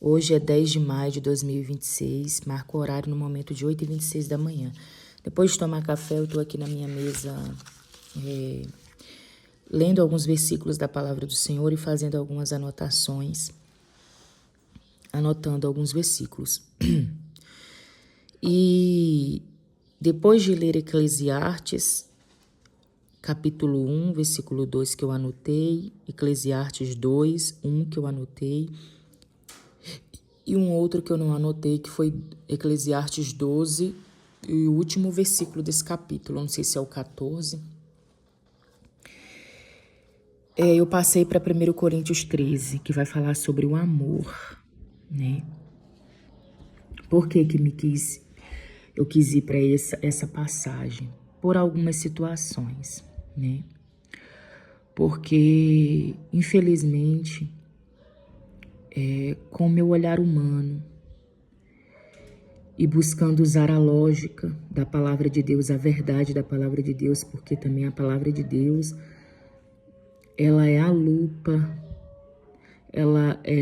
Hoje é 10 de maio de 2026, marco o horário no momento de 8h26 da manhã. Depois de tomar café, eu estou aqui na minha mesa lendo alguns versículos da palavra do Senhor e fazendo algumas anotações, anotando alguns versículos. E depois de ler Eclesiastes, capítulo 1, versículo 2 que eu anotei, Eclesiastes 2, 1 que eu anotei, e um outro que eu não anotei, que foi Eclesiastes 12, e o último versículo desse capítulo, não sei se é o 14. Eu passei para 1 Coríntios 13, que vai falar sobre o amor, né? Por que eu quis ir para essa passagem? Por algumas situações, né? Porque, infelizmente, com o meu olhar humano e buscando usar a lógica da palavra de Deus, a verdade da palavra de Deus, porque também a palavra de Deus, ela é a lupa,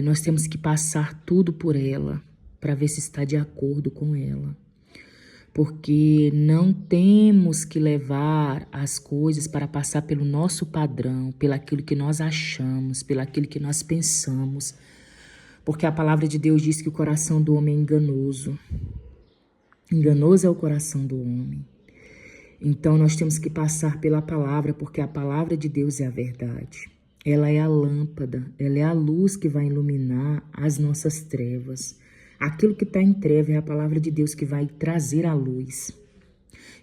nós temos que passar tudo por ela para ver se está de acordo com ela. Porque não temos que levar as coisas para passar pelo nosso padrão, pelaquilo que nós achamos, pelaquilo que nós pensamos. Porque a palavra de Deus diz que o coração do homem é enganoso. Enganoso é o coração do homem. Então nós temos que passar pela palavra, porque a palavra de Deus é a verdade. Ela é a lâmpada, ela é a luz que vai iluminar as nossas trevas. Aquilo que está em treva é a palavra de Deus que vai trazer a luz.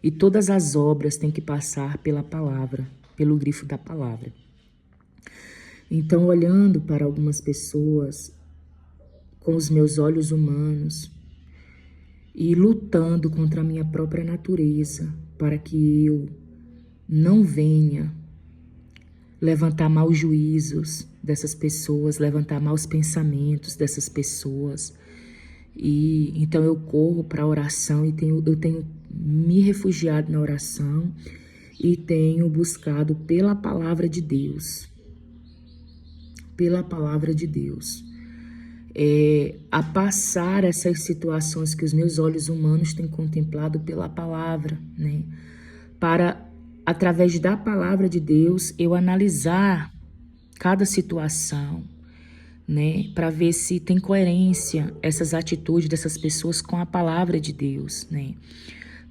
E todas as obras têm que passar pela palavra, pelo grifo da palavra. Então, olhando para algumas pessoas com os meus olhos humanos e lutando contra a minha própria natureza para que eu não venha levantar maus juízos dessas pessoas, levantar maus pensamentos dessas pessoas. E então eu corro para a oração e eu tenho me refugiado na oração e tenho buscado pela palavra de Deus. Pela palavra de Deus. A passar essas situações que os meus olhos humanos têm contemplado pela palavra, né? Para, através da palavra de Deus, eu analisar cada situação, né, para ver se tem coerência essas atitudes dessas pessoas com a palavra de Deus, né,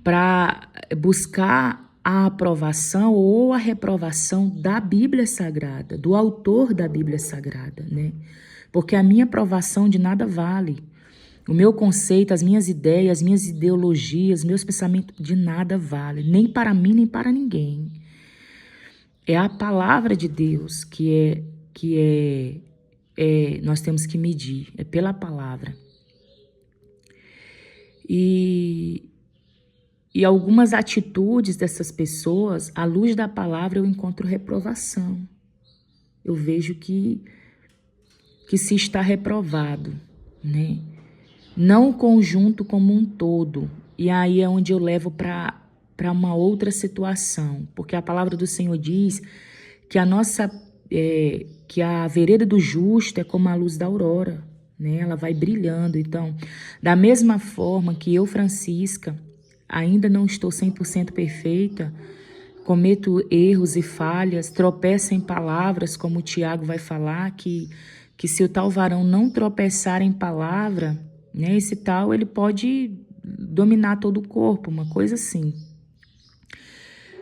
para buscar a aprovação ou a reprovação da Bíblia Sagrada, do autor da Bíblia Sagrada, né, porque a minha aprovação de nada vale, o meu conceito, as minhas ideias, as minhas ideologias, meus pensamentos de nada vale, nem para mim, nem para ninguém. É a palavra de Deus nós temos que medir, é pela palavra. E algumas atitudes dessas pessoas, à luz da palavra, eu encontro reprovação. Eu vejo que se está reprovado, né? Não o conjunto como um todo. E aí é onde eu levo para uma outra situação, porque a palavra do Senhor diz que que a vereda do justo é como a luz da aurora, né? Ela vai brilhando. Então, da mesma forma que eu, Francisca, ainda não estou 100% perfeita, cometo erros e falhas, tropeço em palavras, como o Tiago vai falar, que se o tal varão não tropeçar em palavra, né, esse tal ele pode dominar todo o corpo, uma coisa assim.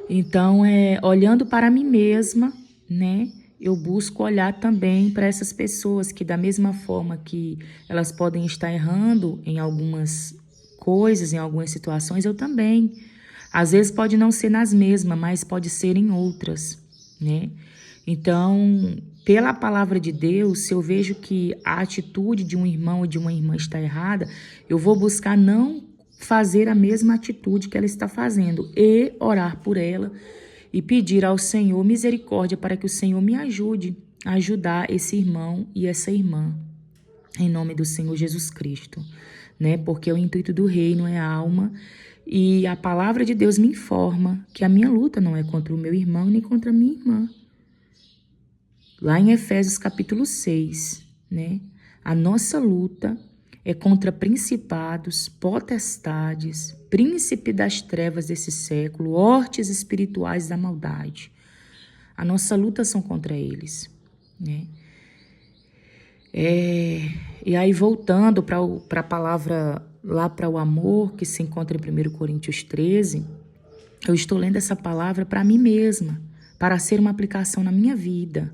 Então, olhando para mim mesma, né, eu busco olhar também para essas pessoas que, da mesma forma que elas podem estar errando em algumas coisas, em algumas situações, eu também. Às vezes pode não ser nas mesmas, mas pode ser em outras, né? Então, pela palavra de Deus, se eu vejo que a atitude de um irmão ou de uma irmã está errada, eu vou buscar não fazer a mesma atitude que ela está fazendo e orar por ela e pedir ao Senhor misericórdia para que o Senhor me ajude a ajudar esse irmão e essa irmã, em nome do Senhor Jesus Cristo, né? Porque o intuito do reino é a alma e a palavra de Deus me informa que a minha luta não é contra o meu irmão nem contra a minha irmã. Lá em Efésios capítulo 6, né? A nossa luta é contra principados, potestades, príncipe das trevas desse século, hortes espirituais da maldade. A nossa luta são contra eles, né? E aí, voltando para a palavra lá para o amor, que se encontra em 1 Coríntios 13, eu estou lendo essa palavra para mim mesma, para ser uma aplicação na minha vida,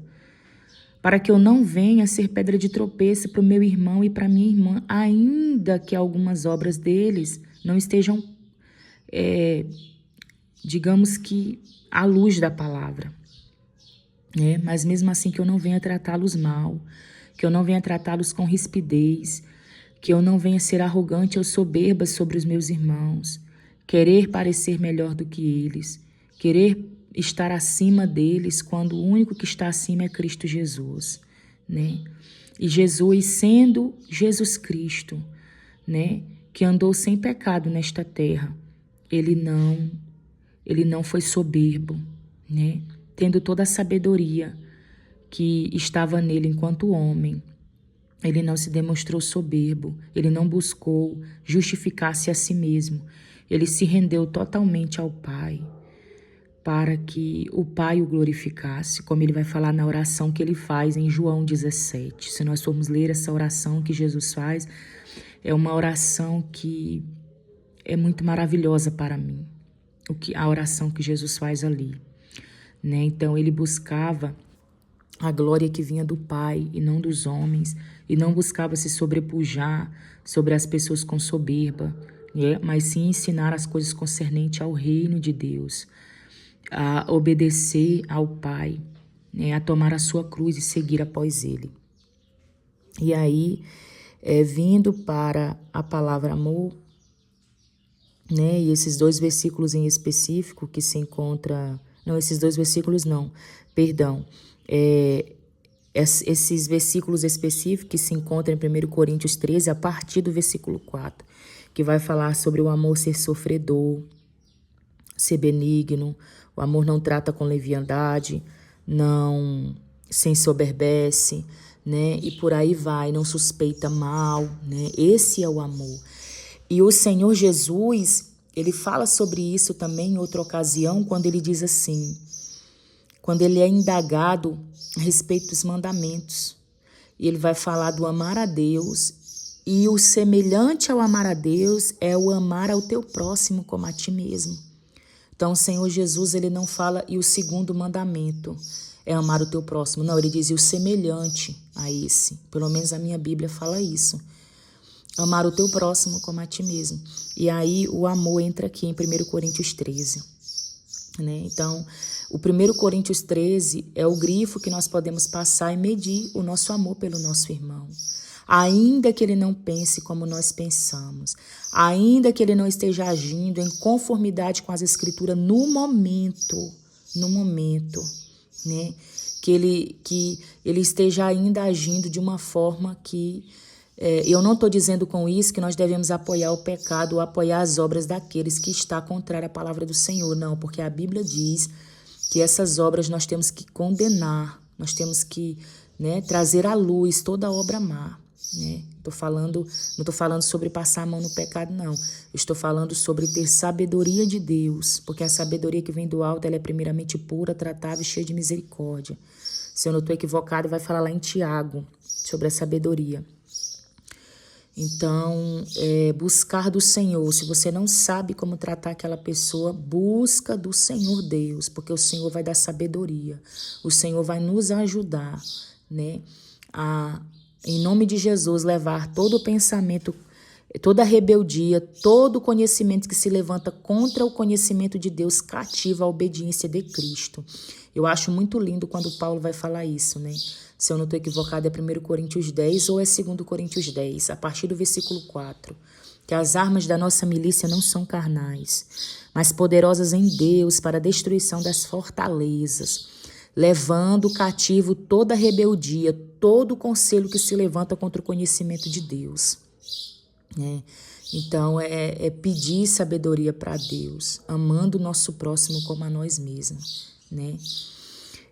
para que eu não venha ser pedra de tropeço para o meu irmão e para minha irmã, ainda que algumas obras deles não estejam, digamos que, à luz da palavra, né? Mas mesmo assim que eu não venha tratá-los mal, que eu não venha tratá-los com rispidez, que eu não venha ser arrogante ou soberba sobre os meus irmãos, querer parecer melhor do que eles, querer estar acima deles, quando o único que está acima é Cristo Jesus, né? E Jesus, sendo Jesus Cristo, né, que andou sem pecado nesta terra, ele não foi soberbo, né? Tendo toda a sabedoria que estava nele enquanto homem, ele não se demonstrou soberbo, ele não buscou justificar-se a si mesmo, ele se rendeu totalmente ao Pai, para que o Pai o glorificasse, como ele vai falar na oração que ele faz em João 17. Se nós formos ler essa oração que Jesus faz, é uma oração que é muito maravilhosa para mim, a oração que Jesus faz ali, né? Então ele buscava a glória que vinha do Pai e não dos homens, e não buscava se sobrepujar sobre as pessoas com soberba, né? Mas sim ensinar as coisas concernentes ao reino de Deus, a obedecer ao Pai, né? A tomar a sua cruz e seguir após ele. E aí, vindo para a palavra amor, né? E esses dois versículos em específico que se encontra... Não, esses dois versículos não, perdão. Esses versículos específicos que se encontram em 1 Coríntios 13, a partir do versículo 4, que vai falar sobre o amor ser sofredor, ser benigno, o amor não trata com leviandade, não se ensoberbece, né? E por aí vai, não suspeita mal, né? Esse é o amor. E o Senhor Jesus, ele fala sobre isso também em outra ocasião, quando ele diz assim, quando ele é indagado a respeito dos mandamentos, e ele vai falar do amar a Deus, e o semelhante ao amar a Deus é o amar ao teu próximo como a ti mesmo. Então, o Senhor Jesus, ele não fala, e o segundo mandamento é amar o teu próximo. Não, ele diz, e o semelhante a esse. Pelo menos a minha Bíblia fala isso. Amar o teu próximo como a ti mesmo. E aí, o amor entra aqui em 1 Coríntios 13. Né? Então, o 1 Coríntios 13 é o grifo que nós podemos passar e medir o nosso amor pelo nosso irmão. Ainda que ele não pense como nós pensamos, ainda que ele não esteja agindo em conformidade com as escrituras no momento, né? Que ele esteja ainda agindo de uma forma que... eu não estou dizendo com isso que nós devemos apoiar o pecado ou apoiar as obras daqueles que está contrária à palavra do Senhor, não, porque a Bíblia diz que essas obras nós temos que condenar, nós temos que, né, trazer à luz toda obra má. Né? Não estou falando sobre passar a mão no pecado, não. Estou falando sobre ter sabedoria de Deus, porque a sabedoria que vem do alto, ela é primeiramente pura, tratável e cheia de misericórdia. Se eu não estou equivocado, vai falar lá em Tiago sobre a sabedoria. Então, buscar do Senhor. Se você não sabe como tratar aquela pessoa, busca do Senhor Deus, porque o Senhor vai dar sabedoria. O Senhor vai nos ajudar, né, a, em nome de Jesus, levar todo o pensamento, toda a rebeldia, todo o conhecimento que se levanta contra o conhecimento de Deus cativo à obediência de Cristo. Eu acho muito lindo quando Paulo vai falar isso, né? Se eu não estou equivocado, é 1 Coríntios 10 ou é 2 Coríntios 10, a partir do versículo 4. Que as armas da nossa milícia não são carnais, mas poderosas em Deus para a destruição das fortalezas, levando cativo toda rebeldia, todo o conselho que se levanta contra o conhecimento de Deus. Né? Então, é pedir sabedoria para Deus, amando o nosso próximo como a nós mesmos. Né?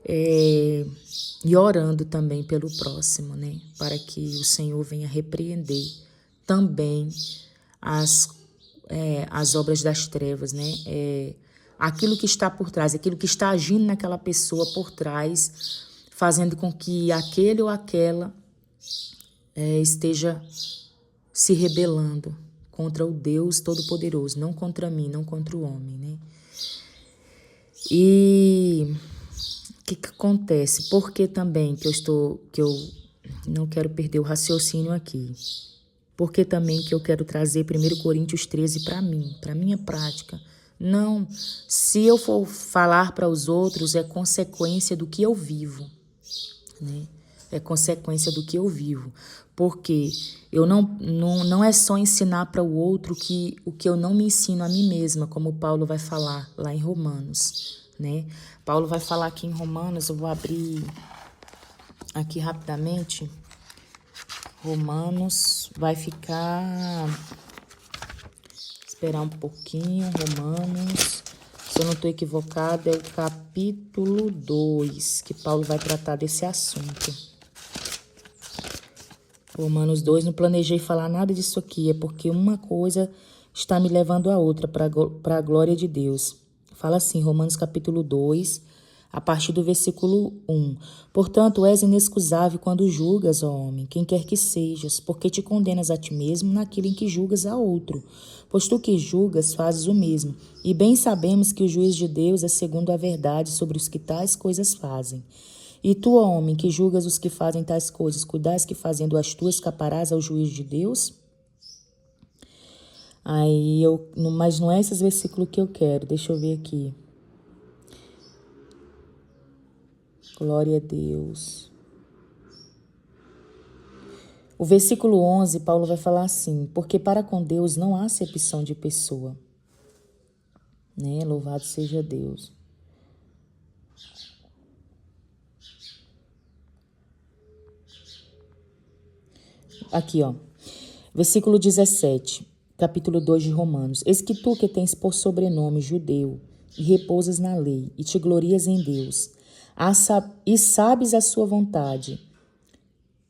e orando também pelo próximo, né? Para que o Senhor venha repreender também as obras das trevas, né? Aquilo que está por trás, aquilo que está agindo naquela pessoa por trás, fazendo com que aquele ou aquela esteja se rebelando contra o Deus Todo-Poderoso, não contra mim, não contra o homem, né? E o que acontece? Por que também que eu não quero perder o raciocínio aqui? Por que também que eu quero trazer 1 Coríntios 13 para mim, para minha prática? Não, se eu for falar para os outros, é consequência do que eu vivo, né? É consequência do que eu vivo. Porque eu não é só ensinar para o outro o que eu não me ensino a mim mesma, como Paulo vai falar lá em Romanos, né? Paulo vai falar aqui em Romanos, eu vou abrir aqui rapidamente. Romanos vai ficar... Esperar um pouquinho, Romanos... Se eu não estou equivocada, é o capítulo 2, que Paulo vai tratar desse assunto. Romanos 2, não planejei falar nada disso aqui, é porque uma coisa está me levando a outra, para a glória de Deus. Fala assim, Romanos capítulo 2, a partir do versículo 1. Portanto, és inexcusável quando julgas, ó homem, quem quer que sejas, porque te condenas a ti mesmo naquilo em que julgas a outro. Pois tu que julgas, fazes o mesmo. E bem sabemos que o juízo de Deus é segundo a verdade sobre os que tais coisas fazem. E tu, ó homem, que julgas os que fazem tais coisas, cuidais que fazendo as tuas escaparás ao juízo de Deus? Mas não é esses versículos que eu quero, deixa eu ver aqui. Glória a Deus. O versículo 11, Paulo vai falar assim, porque para com Deus não há acepção de pessoa, né? Louvado seja Deus. Aqui, ó, versículo 17, capítulo 2 de Romanos. Eis que tu que tens por sobrenome judeu, e repousas na lei, e te glorias em Deus, e sabes a sua vontade,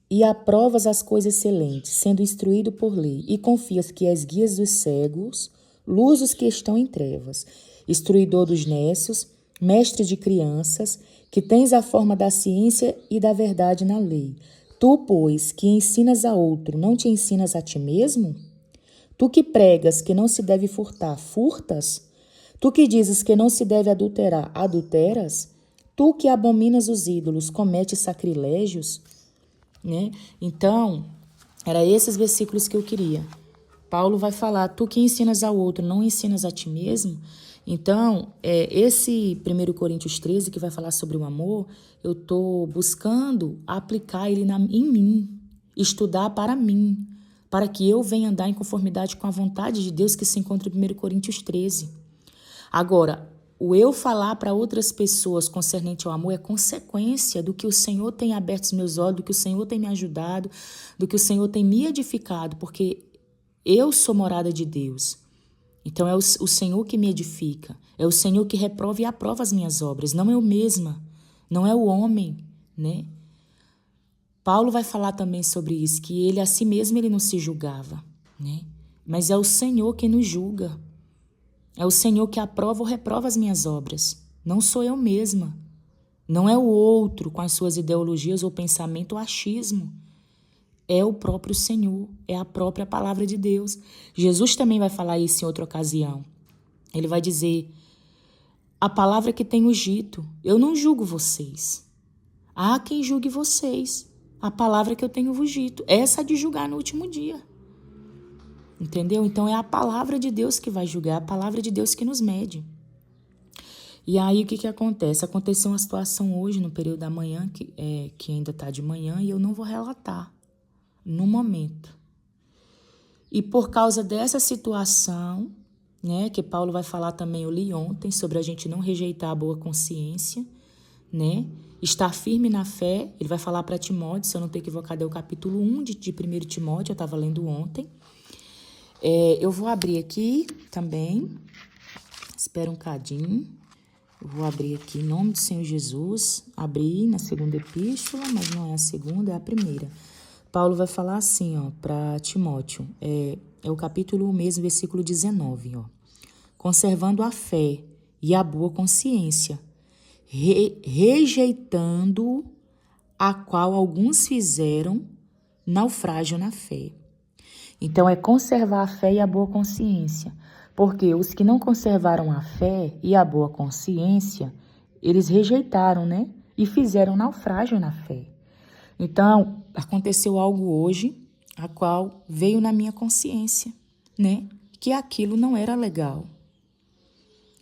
e aprovas as coisas excelentes, sendo instruído por lei, e confias que és guias dos cegos, luz dos que estão em trevas, instruidor dos nécios, mestre de crianças, que tens a forma da ciência e da verdade na lei. Tu, pois, que ensinas a outro, não te ensinas a ti mesmo? Tu que pregas que não se deve furtar, furtas? Tu que dizes que não se deve adulterar, adulteras? Tu que abominas os ídolos, cometes sacrilégios? Né? Então, era esses versículos que eu queria. Paulo vai falar, tu que ensinas ao outro, não ensinas a ti mesmo? Então, esse 1 Coríntios 13, que vai falar sobre o amor, eu estou buscando aplicar ele em mim, estudar para mim, para que eu venha andar em conformidade com a vontade de Deus que se encontra em 1 Coríntios 13. Agora, o eu falar para outras pessoas concernente ao amor é consequência do que o Senhor tem aberto os meus olhos, do que o Senhor tem me ajudado, do que o Senhor tem me edificado, porque eu sou morada de Deus. Então é o Senhor que me edifica, é o Senhor que reprova e aprova as minhas obras, não eu mesma, não é o homem, né? Paulo vai falar também sobre isso, que ele a si mesmo ele não se julgava, né? Mas é o Senhor que nos julga. É o Senhor que aprova ou reprova as minhas obras. Não sou eu mesma. Não é o outro com as suas ideologias ou pensamento ou achismo. É o próprio Senhor. É a própria palavra de Deus. Jesus também vai falar isso em outra ocasião. Ele vai dizer, a palavra que tenho dito, eu não julgo vocês. Há quem julgue vocês. A palavra que eu tenho vos dito. Essa de julgar no último dia. Entendeu? Então é a palavra de Deus que vai julgar, é a palavra de Deus que nos mede. E aí o que acontece? Aconteceu uma situação hoje no período da manhã, que ainda está de manhã, e eu não vou relatar no momento. E por causa dessa situação, né, que Paulo vai falar também, eu li ontem, sobre a gente não rejeitar a boa consciência, né? Estar firme na fé, ele vai falar para Timóteo, se eu não estou equivocado, é o capítulo 1 de 1 Timóteo, eu estava lendo ontem. Eu vou abrir aqui também, espera um cadinho, Vou abrir aqui em nome do Senhor Jesus. Abri na segunda epístola, mas não é a segunda, é a primeira. Paulo vai falar assim, ó, para Timóteo. É o capítulo 1 mesmo, versículo 19, ó. Conservando a fé e a boa consciência, rejeitando a qual alguns fizeram naufrágio na fé. Então, é conservar a fé e a boa consciência. Porque os que não conservaram a fé e a boa consciência, eles rejeitaram, né? E fizeram naufrágio na fé. Então, aconteceu algo hoje, a qual veio na minha consciência, né? Que aquilo não era legal.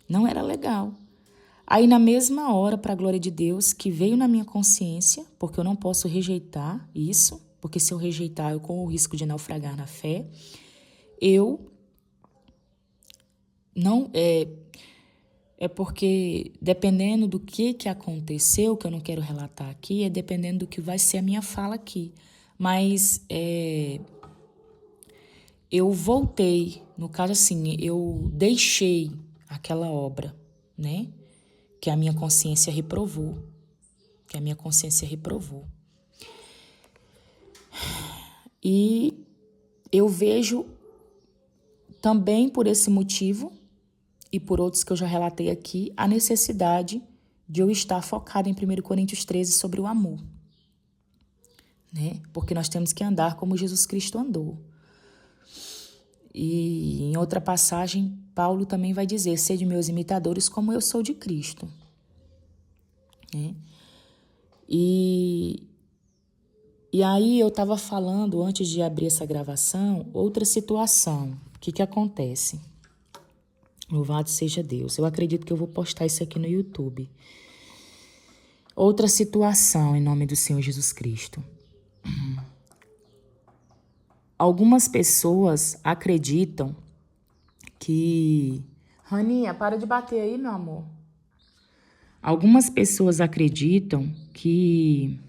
Não era legal. Aí, na mesma hora, para a glória de Deus, que veio na minha consciência, porque eu não posso rejeitar isso, porque se eu rejeitar, eu corro o risco de naufragar na fé, eu não... É porque, dependendo do que aconteceu, que eu não quero relatar aqui, é dependendo do que vai ser a minha fala aqui. Mas eu voltei, no caso assim, eu deixei aquela obra, né? Que a minha consciência reprovou. E eu vejo também por esse motivo, e por outros que eu já relatei aqui, a necessidade de eu estar focada em 1 Coríntios 13 sobre o amor. Né? Porque nós temos que andar como Jesus Cristo andou. E em outra passagem, Paulo também vai dizer, sede meus imitadores como eu sou de Cristo. Né? E aí eu estava falando, antes de abrir essa gravação, outra situação. O que acontece? Louvado seja Deus. Eu acredito que eu vou postar isso aqui no YouTube. Outra situação em nome do Senhor Jesus Cristo. Algumas pessoas acreditam que... Raninha, para de bater aí, meu amor. Algumas pessoas acreditam que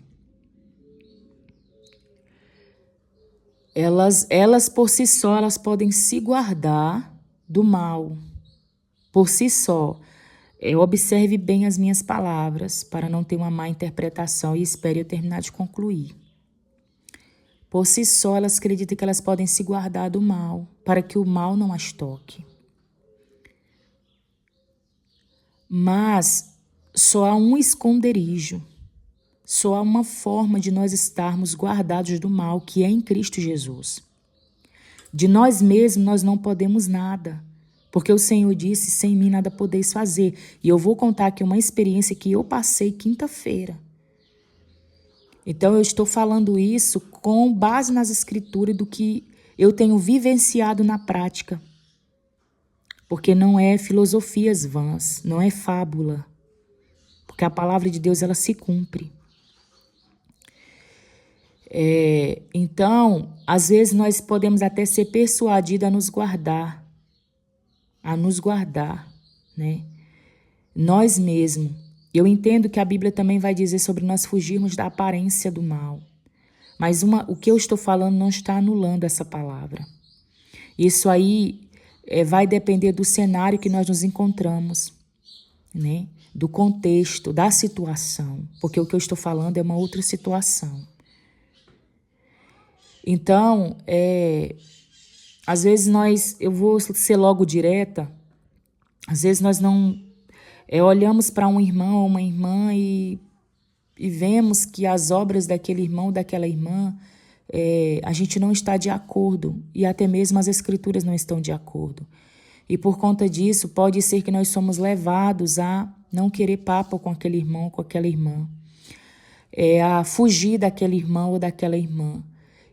elas por si só, elas podem se guardar do mal. Por si só. Observe bem as minhas palavras para não ter uma má interpretação e espere eu terminar de concluir. Por si só, elas acreditam que elas podem se guardar do mal, para que o mal não as toque. Mas só há um esconderijo, só há uma forma de nós estarmos guardados do mal, que é em Cristo Jesus. De nós mesmos nós não podemos nada. Porque o Senhor disse, sem mim nada podeis fazer. E eu vou contar aqui uma experiência que eu passei quinta-feira. Então eu estou falando isso com base nas escrituras do que eu tenho vivenciado na prática. Porque não é filosofias vãs, não é fábula. Porque a palavra de Deus, ela se cumpre. Então, às vezes nós podemos até ser persuadidos a nos guardar, né? Nós mesmos. Eu entendo que a Bíblia também vai dizer sobre nós fugirmos da aparência do mal. Mas o que eu estou falando não está anulando essa palavra. Isso aí vai depender do cenário que nós nos encontramos, né? Do contexto, da situação. Porque o que eu estou falando é uma outra situação. Então, às vezes eu vou ser logo direta, às vezes nós não olhamos para um irmão ou uma irmã e vemos que as obras daquele irmão ou daquela irmã, a gente não está de acordo e até mesmo as escrituras não estão de acordo. E por conta disso, pode ser que nós somos levados a não querer papo com aquele irmão ou com aquela irmã, a fugir daquele irmão ou daquela irmã.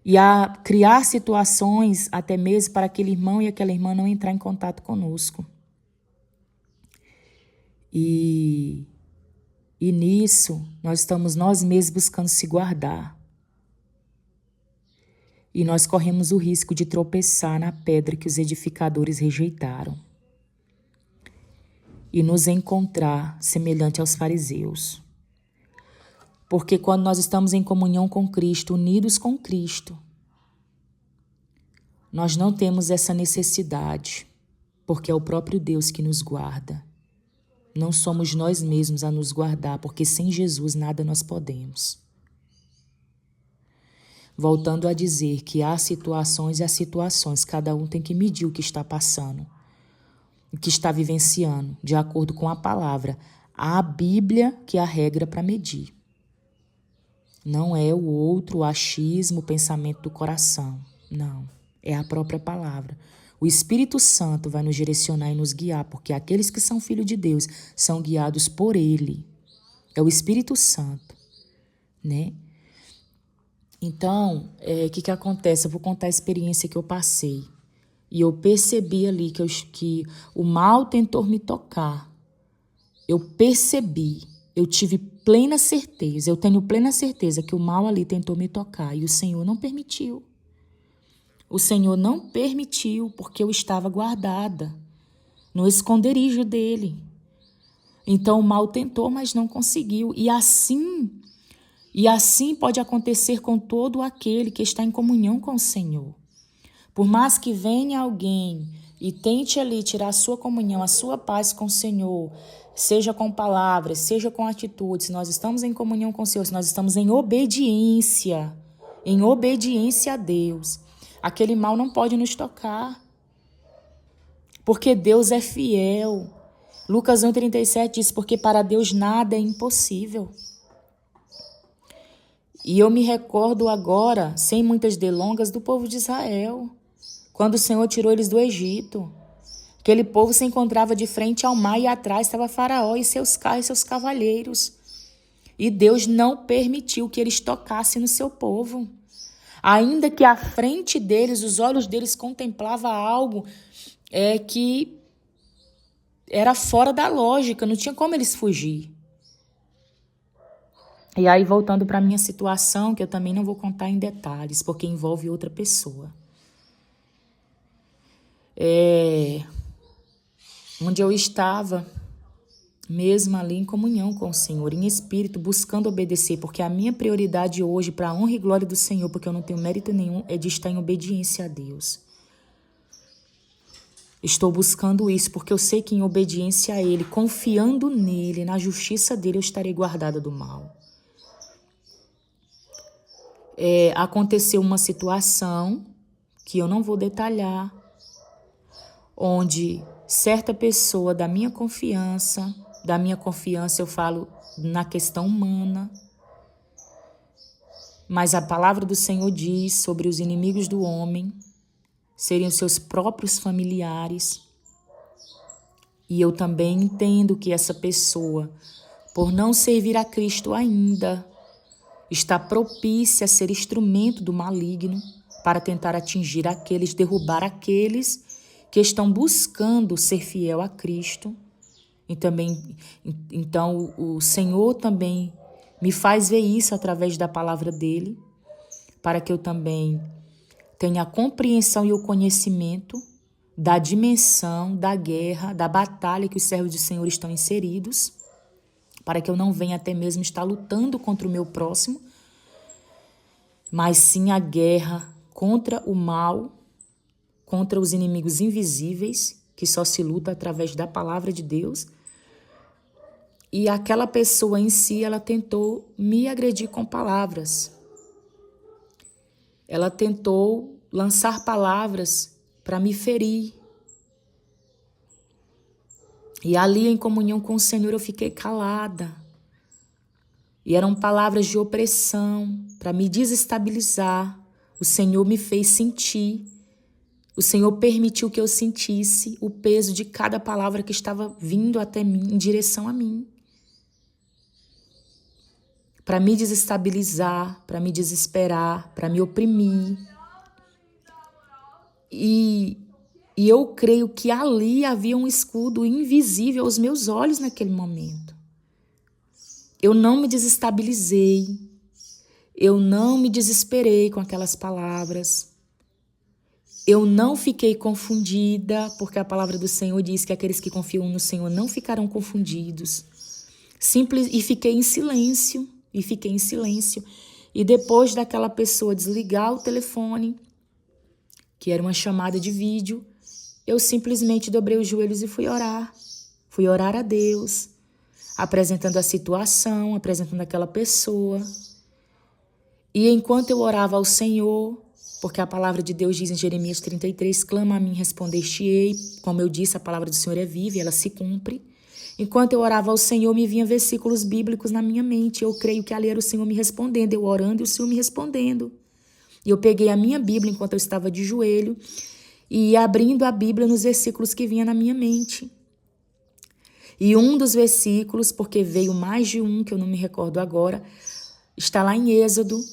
E a criar situações até mesmo para aquele irmão e aquela irmã não entrar em contato conosco. E nisso, nós estamos nós mesmos buscando se guardar. E nós corremos o risco de tropeçar na pedra que os edificadores rejeitaram. E nos encontrar semelhante aos fariseus. Porque quando nós estamos em comunhão com Cristo, unidos com Cristo, nós não temos essa necessidade, porque é o próprio Deus que nos guarda. Não somos nós mesmos a nos guardar, porque sem Jesus nada nós podemos. Voltando a dizer que há situações e há situações, cada um tem que medir o que está passando, o que está vivenciando, de acordo com a palavra. Há a Bíblia que é a regra para medir. Não é o outro, o achismo, o pensamento do coração. Não, é a própria palavra. O Espírito Santo vai nos direcionar e nos guiar, porque aqueles que são filhos de Deus são guiados por Ele. É o Espírito Santo, né? Então, o que acontece? Eu vou contar a experiência que eu passei. E eu percebi ali que o mal tentou me tocar. Eu percebi, eu tive plena certeza, eu tenho plena certeza que o mal ali tentou me tocar e o Senhor não permitiu. O Senhor não permitiu porque eu estava guardada no esconderijo dele. Então o mal tentou, mas não conseguiu. E assim pode acontecer com todo aquele que está em comunhão com o Senhor. Por mais que venha alguém e tente ali tirar a sua comunhão, a sua paz com o Senhor, seja com palavras, seja com atitudes, nós estamos em comunhão com o Senhor, nós estamos em obediência a Deus. Aquele mal não pode nos tocar, porque Deus é fiel. Lucas 1,37 diz, porque para Deus nada é impossível. E eu me recordo agora, sem muitas delongas, do povo de Israel, quando o Senhor tirou eles do Egito. Aquele povo se encontrava de frente ao mar e atrás estava Faraó e seus carros e seus cavalheiros. E Deus não permitiu que eles tocassem no seu povo. Ainda que à frente deles, os olhos deles contemplavam algo que era fora da lógica, não tinha como eles fugir. E aí, voltando para a minha situação, que eu também não vou contar em detalhes, porque envolve outra pessoa. Onde eu estava, mesmo ali em comunhão com o Senhor, em espírito, buscando obedecer, porque a minha prioridade hoje, para a honra e glória do Senhor, porque eu não tenho mérito nenhum, é de estar em obediência a Deus. Estou buscando isso, porque eu sei que em obediência a Ele, confiando nele, na justiça dele, eu estarei guardada do mal. Aconteceu uma situação, que eu não vou detalhar, onde certa pessoa da minha confiança eu falo na questão humana, mas a palavra do Senhor diz sobre os inimigos do homem serem os seus próprios familiares. E eu também entendo que essa pessoa, por não servir a Cristo ainda, está propícia a ser instrumento do maligno para tentar atingir aqueles, derrubar aqueles que estão buscando ser fiel a Cristo. E também, então o Senhor também me faz ver isso através da palavra dele, para que eu também tenha a compreensão e o conhecimento da dimensão, da guerra, da batalha que os servos do Senhor estão inseridos, para que eu não venha até mesmo estar lutando contra o meu próximo, mas sim a guerra contra o mal, contra os inimigos invisíveis, que só se luta através da palavra de Deus. E aquela pessoa em si, ela tentou me agredir com palavras. Ela tentou lançar palavras para me ferir. E ali, em comunhão com o Senhor, eu fiquei calada. E eram palavras de opressão para me desestabilizar. O Senhor me fez sentir. O Senhor permitiu que eu sentisse o peso de cada palavra que estava vindo até mim, em direção a mim. Para me desestabilizar, para me desesperar, para me oprimir. E eu creio que ali havia um escudo invisível aos meus olhos naquele momento. Eu não me desestabilizei, eu não me desesperei com aquelas palavras. Eu não fiquei confundida, porque a palavra do Senhor diz que aqueles que confiam no Senhor não ficarão confundidos. E fiquei em silêncio. E depois daquela pessoa desligar o telefone, que era uma chamada de vídeo, eu simplesmente dobrei os joelhos e fui orar. Fui orar a Deus, apresentando a situação, apresentando aquela pessoa. E enquanto eu orava ao Senhor, porque a palavra de Deus diz em Jeremias 33, clama a mim, responder-te-ei. Como eu disse, a palavra do Senhor é viva e ela se cumpre. Enquanto eu orava ao Senhor, me vinham versículos bíblicos na minha mente. Eu creio que ali era o Senhor me respondendo, eu orando e o Senhor me respondendo. E eu peguei a minha Bíblia enquanto eu estava de joelho e ia abrindo a Bíblia nos versículos que vinha na minha mente. E um dos versículos, porque veio mais de um, que eu não me recordo agora, está lá em Êxodo,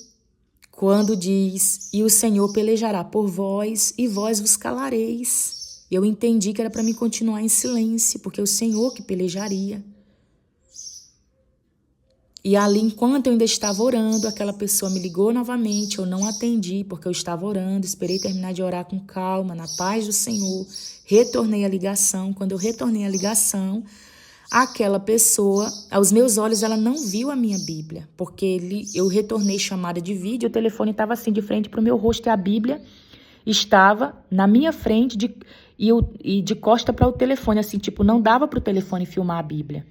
quando diz, e o Senhor pelejará por vós, e vós vos calareis. Eu entendi que era para mim continuar em silêncio, porque é o Senhor que pelejaria. E ali, enquanto eu ainda estava orando, aquela pessoa me ligou novamente, eu não atendi, porque eu estava orando, esperei terminar de orar com calma, na paz do Senhor, retornei a ligação. Quando eu retornei a ligação, aquela pessoa, aos meus olhos, ela não viu a minha Bíblia, porque eu retornei chamada de vídeo, o telefone estava assim de frente para o meu rosto e a Bíblia estava na minha frente e de costa para o telefone, assim, tipo, não dava para o telefone filmar a Bíblia.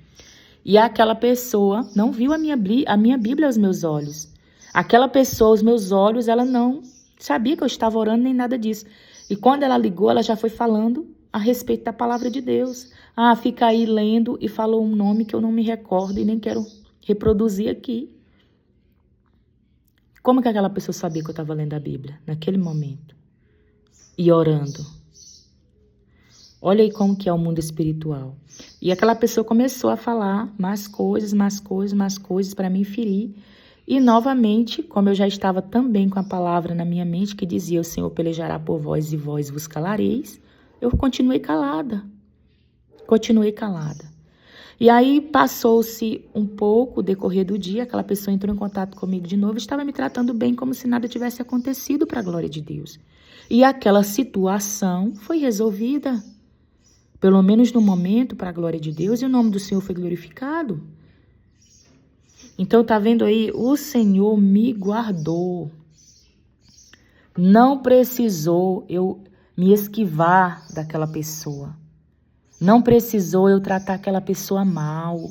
E aquela pessoa não viu a minha Bíblia aos meus olhos. Aquela pessoa, aos meus olhos, ela não sabia que eu estava orando nem nada disso. E quando ela ligou, ela já foi falando a respeito da palavra de Deus. Ah, fica aí lendo e falou um nome que eu não me recordo e nem quero reproduzir aqui. Como que aquela pessoa sabia que eu estava lendo a Bíblia naquele momento? E orando. Olha aí como que é o mundo espiritual. E aquela pessoa começou a falar mais coisas para me ferir. E novamente, como eu já estava também com a palavra na minha mente que dizia, o Senhor pelejará por vós e vós vos calareis, eu continuei calada. E aí passou-se um pouco o decorrer do dia, aquela pessoa entrou em contato comigo de novo, estava me tratando bem como se nada tivesse acontecido para a glória de Deus. E aquela situação foi resolvida, pelo menos no momento, para a glória de Deus, e o nome do Senhor foi glorificado. Então, tá vendo aí? O Senhor me guardou. Não precisou eu me esquivar daquela pessoa. Não precisou eu tratar aquela pessoa mal.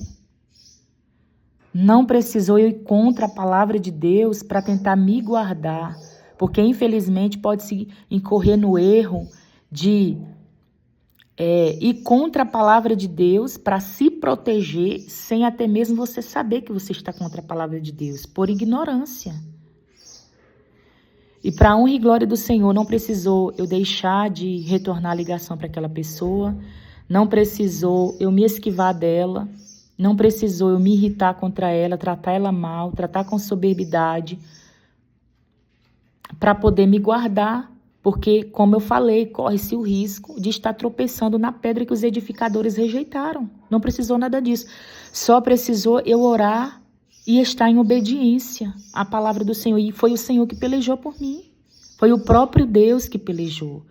Não precisou eu ir contra a palavra de Deus para tentar me guardar. Porque, infelizmente, pode-se incorrer no erro de ir contra a palavra de Deus para se proteger, sem até mesmo você saber que você está contra a palavra de Deus, por ignorância. E para a honra e glória do Senhor, não precisou eu deixar de retornar a ligação para aquela pessoa, não precisou eu me esquivar dela, não precisou eu me irritar contra ela, tratar ela mal, tratar com soberbidade, para poder me guardar. Porque, como eu falei, corre-se o risco de estar tropeçando na pedra que os edificadores rejeitaram. Não precisou nada disso. Só precisou eu orar e estar em obediência à palavra do Senhor. E foi o Senhor que pelejou por mim. Foi o próprio Deus que pelejou.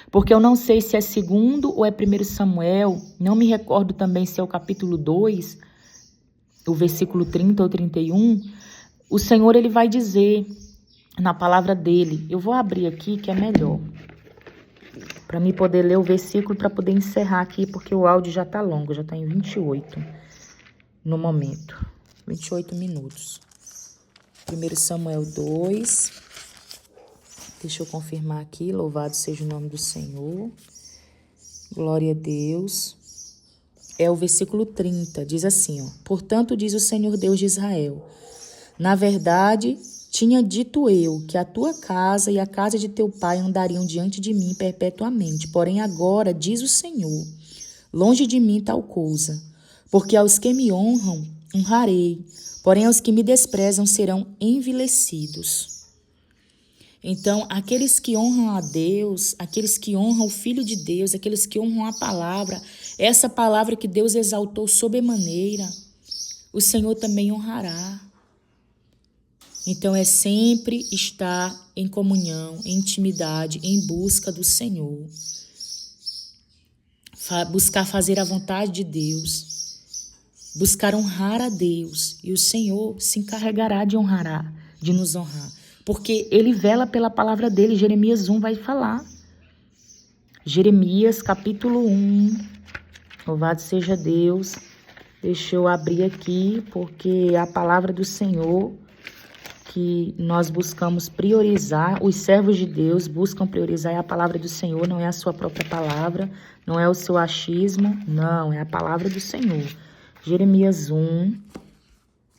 Porque eu não sei se é 2º ou é 1 Samuel. Não me recordo também se é o capítulo 2, o versículo 30 ou 31. O Senhor, ele vai dizer na palavra dele, eu vou abrir aqui que é melhor, para mim poder ler o versículo, para poder encerrar aqui, porque o áudio já está longo, já está em 28 no momento, 28 minutos. 1 Samuel 2, deixa eu confirmar aqui, louvado seja o nome do Senhor, glória a Deus. É o versículo 30, diz assim, ó, portanto diz o Senhor Deus de Israel, na verdade, tinha dito eu que a tua casa e a casa de teu pai andariam diante de mim perpetuamente. Porém agora, diz o Senhor, longe de mim tal coisa. Porque aos que me honram, honrarei. Porém aos que me desprezam serão envilecidos. Então, aqueles que honram a Deus, aqueles que honram o Filho de Deus, aqueles que honram a palavra, essa palavra que Deus exaltou sobremaneira, o Senhor também honrará. Então, é sempre estar em comunhão, em intimidade, em busca do Senhor. Buscar fazer a vontade de Deus. Buscar honrar a Deus. E o Senhor se encarregará de nos honrar. Porque Ele vela pela palavra dele. Jeremias 1 vai falar. Jeremias capítulo 1. Louvado seja Deus. Deixa eu abrir aqui, porque a palavra do Senhor que nós buscamos priorizar, os servos de Deus buscam priorizar é a palavra do Senhor, não é a sua própria palavra, não é o seu achismo, não, é a palavra do Senhor. Jeremias 1,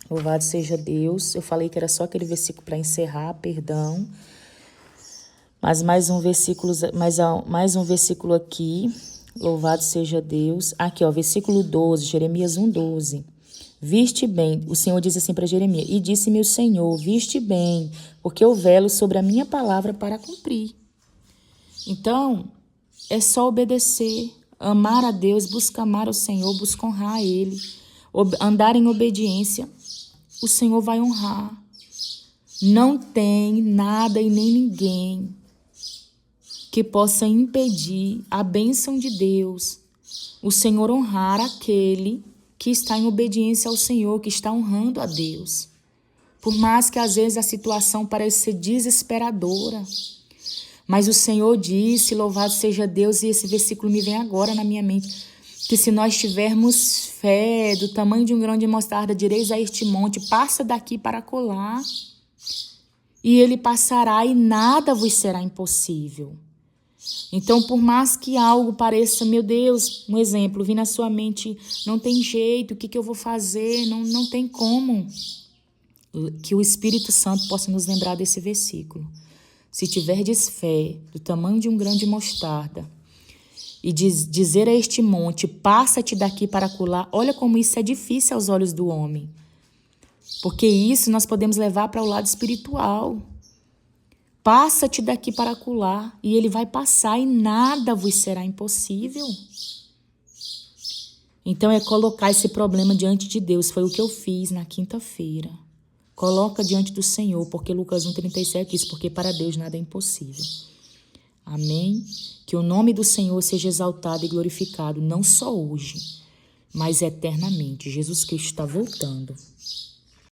louvado seja Deus. Eu falei que era só aquele versículo para encerrar, perdão. Mas mais um versículo aqui, louvado seja Deus. Aqui, ó, versículo 12, Jeremias 1, 12. Viste bem, o Senhor diz assim para Jeremias, e disse-me o Senhor, viste bem, porque eu velo sobre a minha palavra para cumprir. Então, é só obedecer, amar a Deus, buscar amar o Senhor, buscar honrar a Ele, andar em obediência, o Senhor vai honrar. Não tem nada e nem ninguém que possa impedir a bênção de Deus, o Senhor honrar aquele que está em obediência ao Senhor, que está honrando a Deus. Por mais que às vezes a situação pareça ser desesperadora, mas o Senhor disse, louvado seja Deus, e esse versículo me vem agora na minha mente, que se nós tivermos fé do tamanho de um grão de mostarda, direis a este monte, passa daqui para acolá, e ele passará e nada vos será impossível. Então, por mais que algo pareça, meu Deus, um exemplo, vir na sua mente, não tem jeito, o que eu vou fazer? Não tem como. Que o Espírito Santo possa nos lembrar desse versículo. Se tiverdes fé do tamanho de um grão de mostarda e dizer a este monte, passa-te daqui para acolá, olha como isso é difícil aos olhos do homem. Porque isso nós podemos levar para o lado espiritual. Passa-te daqui para acolá, e ele vai passar e nada vos será impossível. Então é colocar esse problema diante de Deus. Foi o que eu fiz na quinta-feira. Coloca diante do Senhor, porque Lucas 1,37 diz, porque para Deus nada é impossível. Amém? Que o nome do Senhor seja exaltado e glorificado, não só hoje, mas eternamente. Jesus Cristo está voltando.